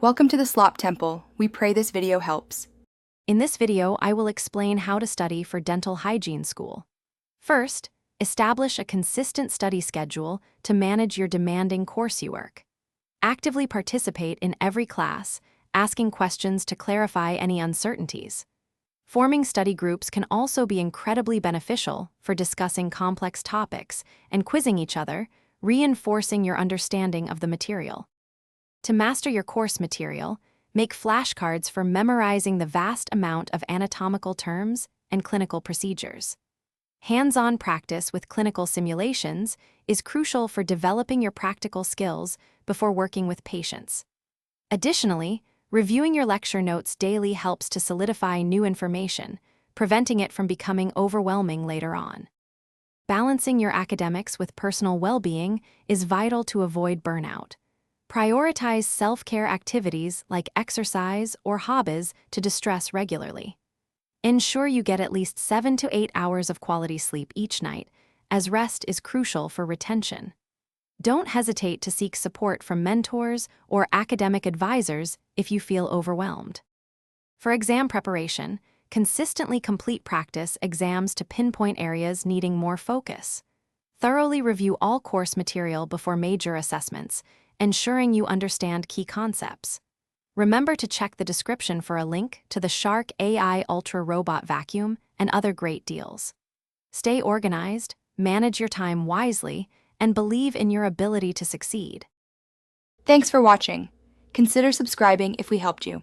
Welcome to the Slop Temple. We pray this video helps. In this video, I will explain how to study for dental hygiene school. First, establish a consistent study schedule to manage your demanding coursework. Actively participate in every class, asking questions to clarify any uncertainties. Forming study groups can also be incredibly beneficial for discussing complex topics and quizzing each other, reinforcing your understanding of the material. To master your course material, make flashcards for memorizing the vast amount of anatomical terms and clinical procedures. Hands-on practice with clinical simulations is crucial for developing your practical skills before working with patients. Additionally, reviewing your lecture notes daily helps to solidify new information, preventing it from becoming overwhelming later on. Balancing your academics with personal well-being is vital to avoid burnout. Prioritize self-care activities like exercise or hobbies to distress regularly. Ensure you get at least 7 to 8 hours of quality sleep each night, as rest is crucial for retention. Don't hesitate to seek support from mentors or academic advisors if you feel overwhelmed. For exam preparation, consistently complete practice exams to pinpoint areas needing more focus. Thoroughly review all course material before major assessments, ensuring you understand key concepts. Remember to check the description for a link to the Shark AI Ultra Robot Vacuum and other great deals. Stay organized, manage your time wisely, and believe in your ability to succeed. Thanks for watching. Consider subscribing if we helped you.